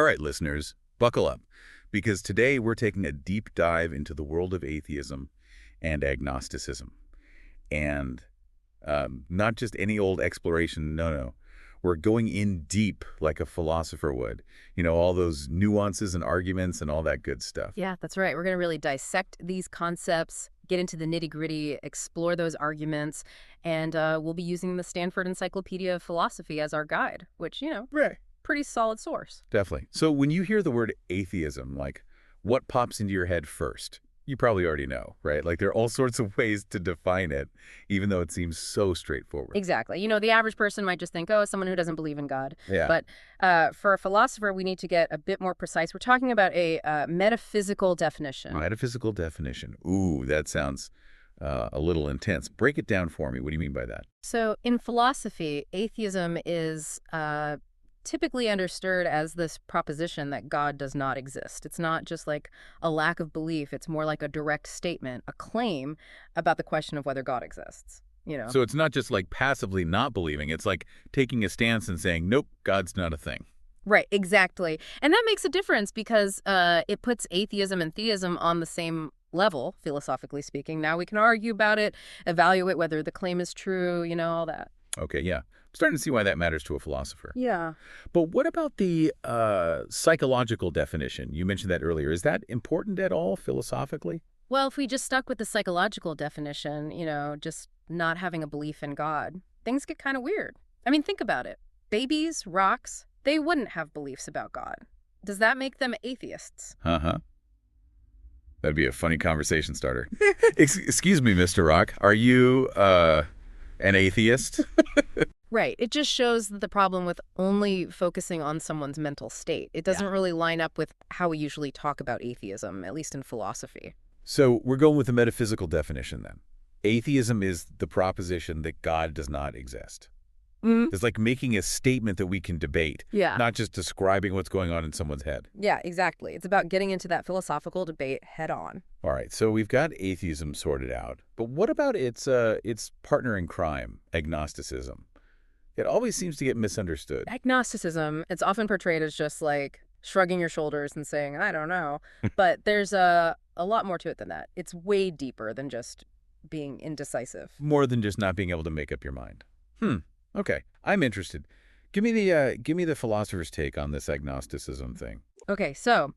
All right, listeners, buckle up, because today we're taking a deep dive into the world of atheism and agnosticism. And not just any old exploration, no. We're going in deep like a philosopher would. You know, all those nuances and arguments and all that good stuff. Yeah, that's right. We're going to really dissect these concepts, get into the nitty-gritty, explore those arguments, and we'll be using the Stanford Encyclopedia of Philosophy as our guide, which, Right. pretty solid source. Definitely. So when you hear the word atheism, like, what pops into your head first? You probably already know, right? Like, there are all sorts of ways to define it, even though it seems so straightforward. Exactly. The average person might just think, oh, someone who doesn't believe in God. Yeah. But for a philosopher, we need to get a bit more precise. We're talking about a metaphysical definition. Metaphysical definition. Ooh, that sounds a little intense. Break it down for me. What do you mean by that? So in philosophy, atheism is typically understood as this proposition that God does not exist. It's not just like a lack of belief. It's more like a direct statement, a claim about the question of whether God exists. So it's not just like passively not believing. It's like taking a stance and saying, nope, God's not a thing. Right, exactly. And that makes a difference because it puts atheism and theism on the same level, philosophically speaking. Now we can argue about it, evaluate whether the claim is true, all that. Okay, yeah. I'm starting to see why that matters to a philosopher. Yeah. But what about the psychological definition? You mentioned that earlier. Is that important at all philosophically? Well, if we just stuck with the psychological definition, just not having a belief in God, things get kind of weird. I mean, think about it. Babies, rocks, they wouldn't have beliefs about God. Does that make them atheists? Uh-huh. That'd be a funny conversation starter. Excuse me, Mr. Rock. Are you an atheist? Right. It just shows the problem with only focusing on someone's mental state. It doesn't really line up with how we usually talk about atheism, at least in philosophy. So we're going with the metaphysical definition then. Atheism is the proposition that God does not exist. It's like making a statement that we can debate, not just describing what's going on in someone's head. Yeah, exactly. It's about getting into that philosophical debate head on. All right, so we've got atheism sorted out. But what about its partner in crime, agnosticism? It always seems to get misunderstood. Agnosticism, it's often portrayed as just like shrugging your shoulders and saying, I don't know. But there's a lot more to it than that. It's way deeper than just being indecisive. More than just not being able to make up your mind. Okay, I'm interested. Give me the philosopher's take on this agnosticism thing. Okay, so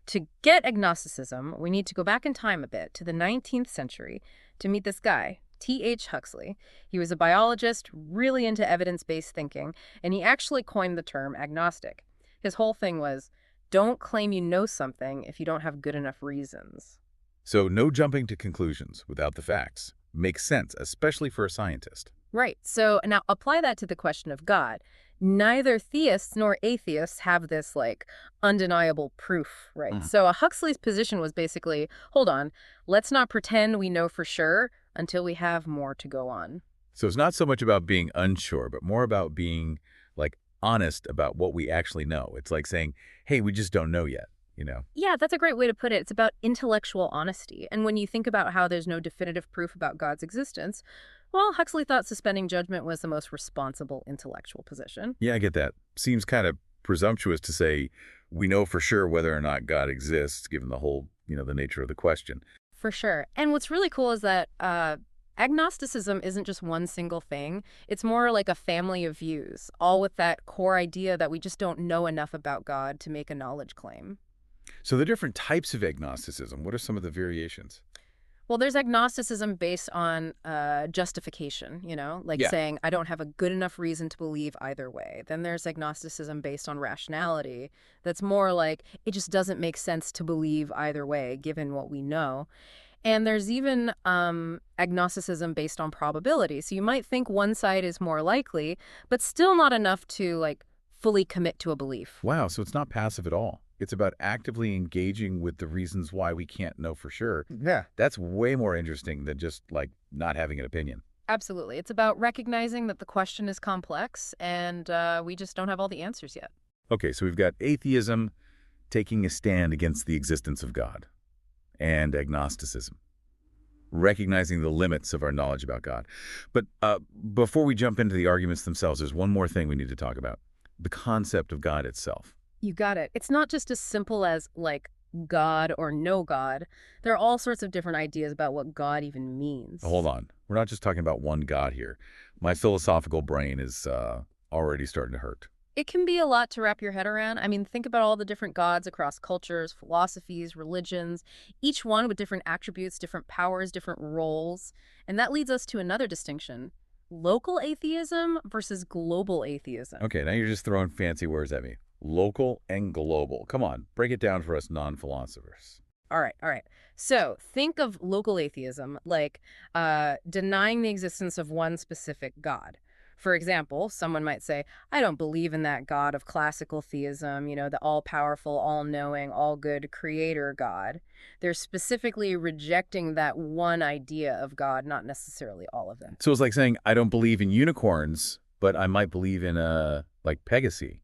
to get agnosticism, we need to go back in time a bit to the 19th century to meet this guy, T.H. Huxley. He was a biologist, really into evidence-based thinking, and he actually coined the term agnostic. His whole thing was, don't claim you know something if you don't have good enough reasons. So no jumping to conclusions without the facts. Makes sense, especially for a scientist. Right. So now apply that to the question of God. Neither theists nor atheists have this, undeniable proof, right? So Huxley's position was basically, hold on, let's not pretend we know for sure until we have more to go on. So it's not so much about being unsure, but more about being, honest about what we actually know. It's like saying, hey, we just don't know yet. Yeah, that's a great way to put it. It's about intellectual honesty. And when you think about how there's no definitive proof about God's existence, well, Huxley thought suspending judgment was the most responsible intellectual position. Yeah, I get that. Seems kind of presumptuous to say we know for sure whether or not God exists, given the whole, the nature of the question. For sure. And what's really cool is that agnosticism isn't just one single thing. It's more like a family of views, all with that core idea that we just don't know enough about God to make a knowledge claim. So the different types of agnosticism, what are some of the variations? Well, there's agnosticism based on justification, saying I don't have a good enough reason to believe either way. Then there's agnosticism based on rationality. That's more like it just doesn't make sense to believe either way, given what we know. And there's even agnosticism based on probability. So you might think one side is more likely, but still not enough to fully commit to a belief. Wow, so it's not passive at all. It's about actively engaging with the reasons why we can't know for sure. Yeah. That's way more interesting than just not having an opinion. Absolutely. It's about recognizing that the question is complex and we just don't have all the answers yet. Okay, so we've got atheism taking a stand against the existence of God, and agnosticism, recognizing the limits of our knowledge about God. But before we jump into the arguments themselves, there's one more thing we need to talk about, the concept of God itself. You got it. It's not just as simple as, like, God or no God. There are all sorts of different ideas about what God even Hold means. on. We're not just talking about one God here. My philosophical brain is already starting to hurt. It can be a lot to wrap your head around. I mean, think about all the different gods across cultures, philosophies, religions, each one with different attributes, different powers, different roles. And that leads us to another distinction: local atheism versus global atheism. Okay, now you're just throwing fancy words at me. Local and global. Come on, break it down for us non-philosophers. All right, all right. So think of local atheism like denying the existence of one specific God. For example, someone might say, I don't believe in that God of classical theism, the all powerful, all knowing, all good creator God. They're specifically rejecting that one idea of God, not necessarily all of them. So it's like saying, I don't believe in unicorns, but I might believe in, like Pegasus.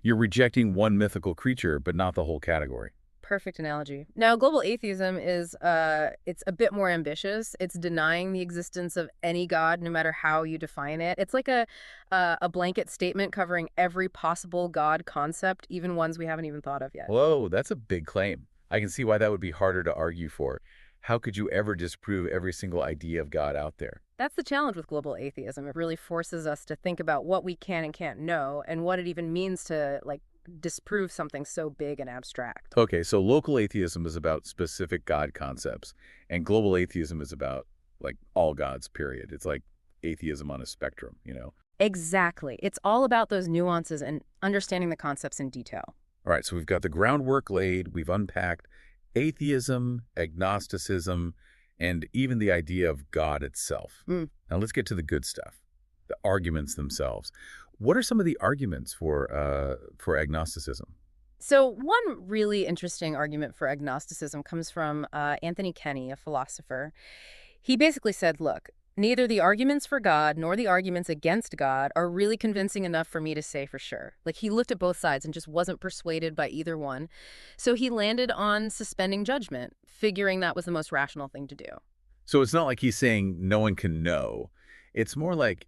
You're rejecting one mythical creature, but not the whole category. Perfect analogy. Now, global atheism is it's a bit more ambitious. It's denying the existence of any god, no matter how you define it. It's like a blanket statement covering every possible god concept, even ones we haven't even thought of yet. Whoa, that's a big claim. I can see why that would be harder to argue for. How could you ever disprove every single idea of God out there? That's the challenge with global atheism. It really forces us to think about what we can and can't know and what it even means to, like, disprove something so big and abstract. Okay, so local atheism is about specific God concepts, and global atheism is about, like, all gods, period. It's like atheism on a spectrum. Exactly. It's all about those nuances and understanding the concepts in detail. All right, so we've got the groundwork laid, we've unpacked atheism, agnosticism, and even the idea of God itself. Mm. Now let's get to the good stuff, the arguments themselves. What are some of the arguments for agnosticism? So one really interesting argument for agnosticism comes from Anthony Kenny, a philosopher. He basically said, look, neither the arguments for God nor the arguments against God are really convincing enough for me to say for sure. Like, he looked at both sides and just wasn't persuaded by either one. So he landed on suspending judgment, figuring that was the most rational thing to do. So it's not like he's saying no one can know. It's more like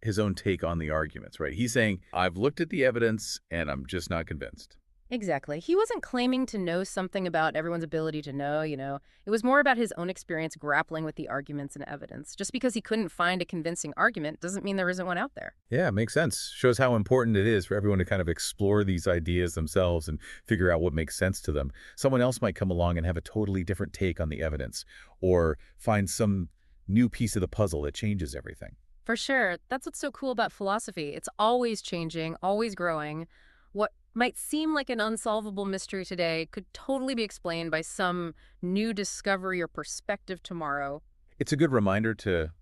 his own take on the arguments, right? He's saying, I've looked at the evidence and I'm just not convinced. Exactly. He wasn't claiming to know something about everyone's ability to know. It was more about his own experience grappling with the arguments and evidence. Just because he couldn't find a convincing argument doesn't mean there isn't one out there. Yeah, makes sense. Shows how important it is for everyone to kind of explore these ideas themselves and figure out what makes sense to them. Someone else might come along and have a totally different take on the evidence or find some new piece of the puzzle that changes everything. For sure. That's what's so cool about philosophy. It's always changing, always growing. What might seem like an unsolvable mystery today could totally be explained by some new discovery or perspective tomorrow. It's a good reminder to,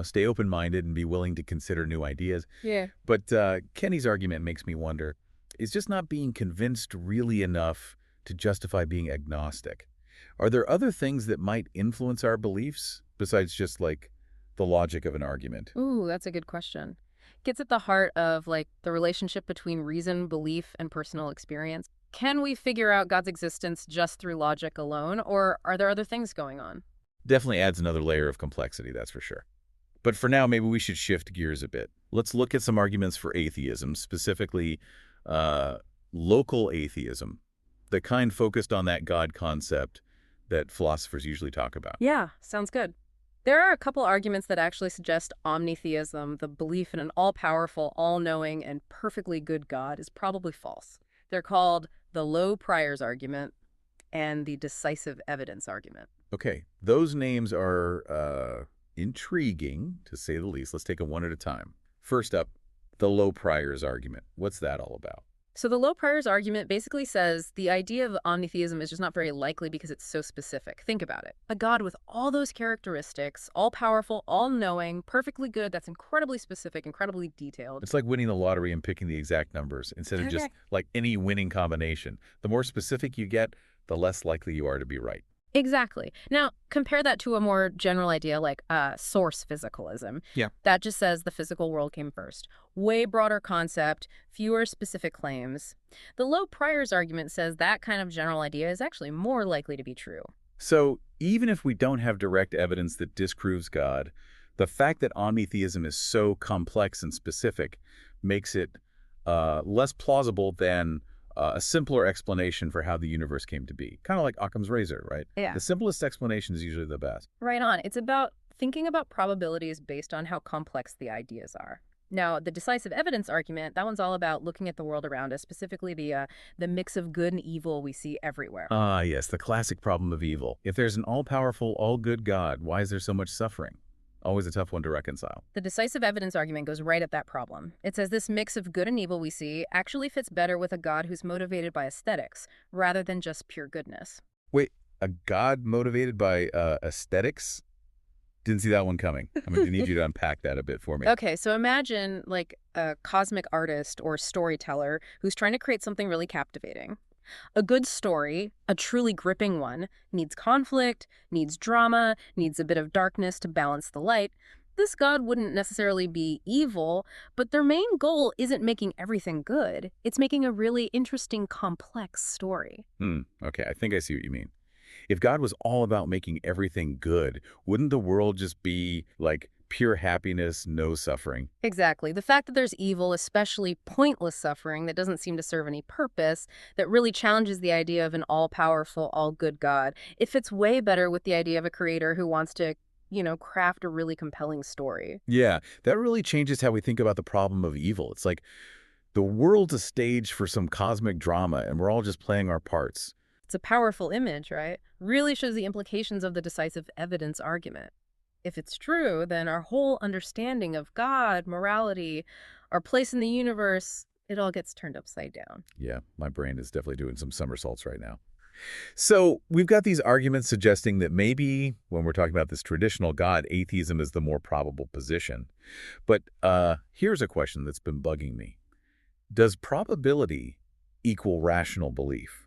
stay open-minded and be willing to consider new ideas. Yeah. But Kenny's argument makes me wonder, is just not being convinced really enough to justify being agnostic? Are there other things that might influence our beliefs besides just, like, the logic of an argument? Ooh, that's a good question. Gets at the heart of, like, the relationship between reason, belief, and personal experience. Can we figure out God's existence just through logic alone, or are there other things going on? Definitely adds another layer of complexity, that's for sure. But for now, maybe we should shift gears a bit. Let's look at some arguments for atheism, specifically local atheism, the kind focused on that God concept that philosophers usually talk about. Yeah, sounds good. There are a couple arguments that actually suggest omnitheism, the belief in an all-powerful, all-knowing, and perfectly good God, is probably false. They're called the low priors argument and the decisive evidence argument. Okay, those names are intriguing, to say the least. Let's take them one at a time. First up, the low priors argument. What's that all about? So the low priors argument basically says the idea of omnitheism is just not very likely because it's so specific. Think about it. A God with all those characteristics, all-powerful, all-knowing, perfectly good, that's incredibly specific, incredibly detailed. It's like winning the lottery and picking the exact numbers instead of just like any winning combination. The more specific you get, the less likely you are to be right. Exactly. Now, compare that to a more general idea like source physicalism. Yeah. That just says the physical world came first. Way broader concept, fewer specific claims. The low priors argument says that kind of general idea is actually more likely to be true. So even if we don't have direct evidence that disproves God, the fact that omnitheism is so complex and specific makes it less plausible than a simpler explanation for how the universe came to be. Kind of like Occam's razor, right? Yeah. The simplest explanation is usually the best. Right on. It's about thinking about probabilities based on how complex the ideas are. Now, the decisive evidence argument, that one's all about looking at the world around us, specifically the mix of good and evil we see everywhere. Ah, yes, the classic problem of evil. If there's an all-powerful, all-good God, why is there so much suffering? Always a tough one to reconcile. The decisive evidence argument goes right at that problem. It says this mix of good and evil we see actually fits better with a God who's motivated by aesthetics, rather than just pure goodness. Wait, a God motivated by aesthetics? Didn't see that one coming. I'm going to need you to unpack that a bit for me. Okay, so imagine like a cosmic artist or storyteller who's trying to create something really captivating. A good story, a truly gripping one, needs conflict, needs drama, needs a bit of darkness to balance the light. This God wouldn't necessarily be evil, but their main goal isn't making everything good. It's making a really interesting, complex story. Okay, I think I see what you mean. If God was all about making everything good, wouldn't the world just be like pure happiness, no suffering? Exactly. The fact that there's evil, especially pointless suffering that doesn't seem to serve any purpose, that really challenges the idea of an all-powerful, all-good God, it fits way better with the idea of a creator who wants to, craft a really compelling story. Yeah, that really changes how we think about the problem of evil. It's like the world's a stage for some cosmic drama, and we're all just playing our parts. It's a powerful image, right? Really shows the implications of the decisive evidence argument. If it's true, then our whole understanding of God, morality, our place in the universe, it all gets turned upside down. Yeah, my brain is definitely doing some somersaults right now. So we've got these arguments suggesting that maybe when we're talking about this traditional God, atheism is the more probable position. But here's a question that's been bugging me. Does probability equal rational belief?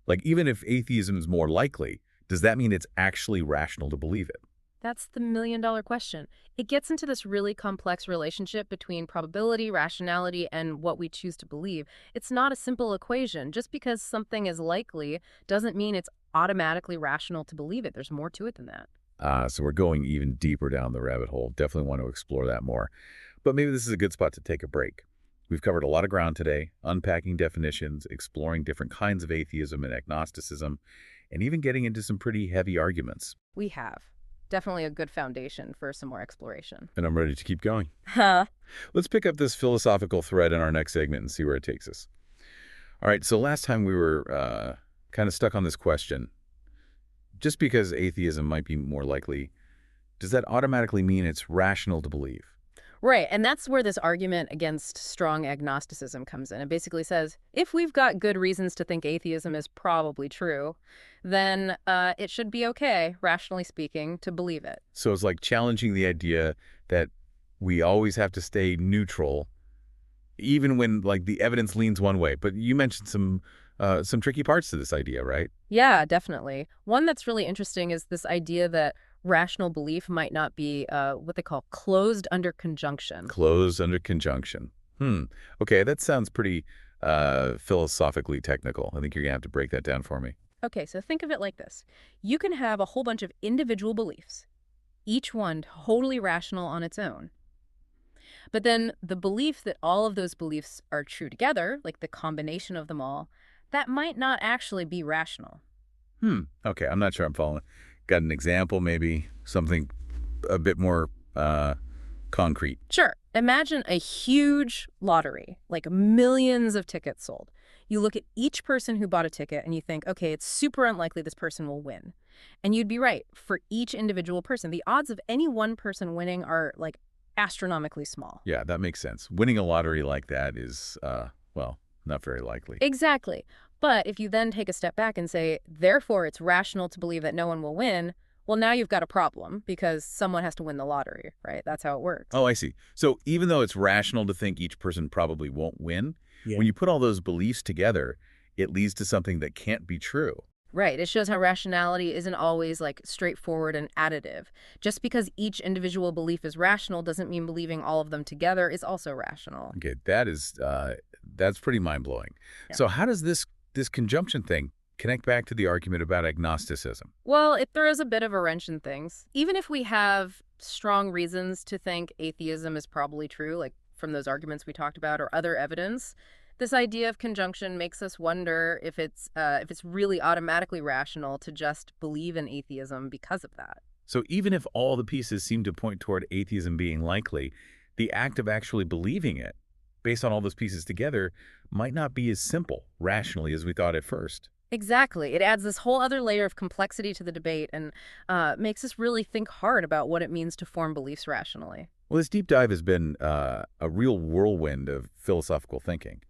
Like, even if atheism is more likely, does that mean it's actually rational to believe it? That's the million-dollar question. It gets into this really complex relationship between probability, rationality, and what we choose to believe. It's not a simple equation. Just because something is likely doesn't mean it's automatically rational to believe it. There's more to it than that. So we're going even deeper down the rabbit hole. Definitely want to explore that more. But maybe this is a good spot to take a break. We've covered a lot of ground today, unpacking definitions, exploring different kinds of atheism and agnosticism, and even getting into some pretty heavy arguments. We have. Definitely a good foundation for some more exploration. And I'm ready to keep going. Huh. Let's pick up this philosophical thread in our next segment and see where it takes us. All right, so last time we were kind of stuck on this question. Just because atheism might be more likely, does that automatically mean it's rational to believe? Right, and that's where this argument against strong agnosticism comes in. It basically says, if we've got good reasons to think atheism is probably true, then it should be okay, rationally speaking, to believe it. So it's like challenging the idea that we always have to stay neutral, even when like the evidence leans one way. But you mentioned some tricky parts to this idea, right? Yeah, definitely. One that's really interesting is this idea that rational belief might not be what they call closed under conjunction. Closed under conjunction. Okay, that sounds pretty philosophically technical. I think you're going to have to break that down for me. Okay, so think of it like this. You can have a whole bunch of individual beliefs, each one totally rational on its own. But then the belief that all of those beliefs are true together, like the combination of them all, that might not actually be rational. Okay, I'm not sure I'm following. Got an example, maybe something a bit more concrete? Sure. Imagine a huge lottery, like millions of tickets sold. You look at each person who bought a ticket and you think, okay, it's super unlikely this person will win. And you'd be right. For each individual person, the odds of any one person winning are like astronomically small. Yeah, that makes sense. Winning a lottery like that is, well, not very likely. Exactly. But if you then take a step back and say, therefore, it's rational to believe that no one will win, well, now you've got a problem because someone has to win the lottery, right? That's how it works. Oh, I see. So even though it's rational to think each person probably won't win, when you put all those beliefs together, it leads to something that can't be true. Right. It shows how rationality isn't always like straightforward and additive. Just because each individual belief is rational doesn't mean believing all of them together is also rational. Okay, that's pretty mind-blowing. Yeah. So how does this conjunction thing connect back to the argument about agnosticism? Well, it throws a bit of a wrench in things. Even if we have strong reasons to think atheism is probably true, like from those arguments we talked about or other evidence, This idea of conjunction makes us wonder if it's really automatically rational to just believe in atheism because of that. So even if all the pieces seem to point toward atheism being likely, the act of actually believing it, based on all those pieces together, might not be as simple, rationally, as we thought at first. Exactly. It adds this whole other layer of complexity to the debate and makes us really think hard about what it means to form beliefs rationally. Well, this deep dive has been a real whirlwind of philosophical thinking.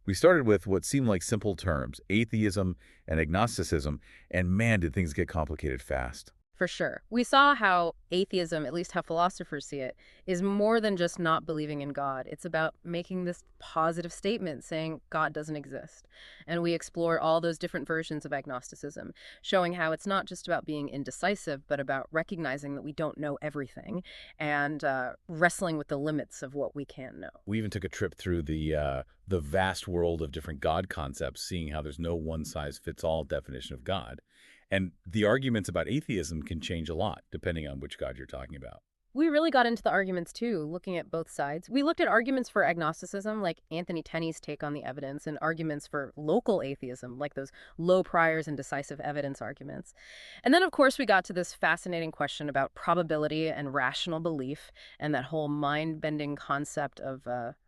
We started with what seemed like simple terms, atheism and agnosticism, and man, did things get complicated fast. For sure. We saw how atheism, at least how philosophers see it, is more than just not believing in God. It's about making this positive statement saying God doesn't exist. And we explored all those different versions of agnosticism, showing how it's not just about being indecisive, but about recognizing that we don't know everything and wrestling with the limits of what we can know. We even took a trip through the vast world of different God concepts, seeing how there's no one-size-fits-all definition of God. And the arguments about atheism can change a lot, depending on which God you're talking about. We really got into the arguments too, looking at both sides. We looked at arguments for agnosticism, like Anthony Tenney's take on the evidence, and arguments for local atheism, like those low priors and decisive evidence arguments. And then, of course, we got to this fascinating question about probability and rational belief, and that whole mind-bending concept of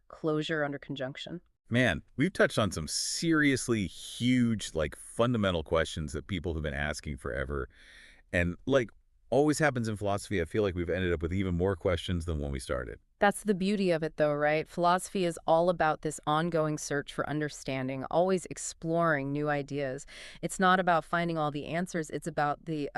closure under conjunction. Man, we've touched on some seriously huge, fundamental questions that people have been asking forever. And always happens in philosophy, I feel like we've ended up with even more questions than when we started. That's the beauty of it, though, right? Philosophy is all about this ongoing search for understanding, always exploring new ideas. It's not about finding all the answers. It's about the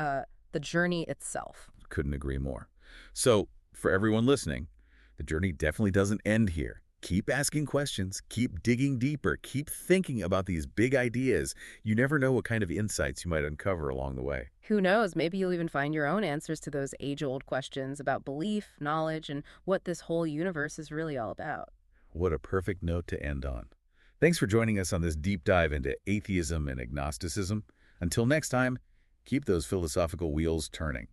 journey itself. Couldn't agree more. So, for everyone listening, the journey definitely doesn't end here. Keep asking questions, keep digging deeper, keep thinking about these big ideas. You never know what kind of insights you might uncover along the way. Who knows? Maybe you'll even find your own answers to those age-old questions about belief, knowledge, and what this whole universe is really all about. What a perfect note to end on. Thanks for joining us on this deep dive into atheism and agnosticism. Until next time, keep those philosophical wheels turning.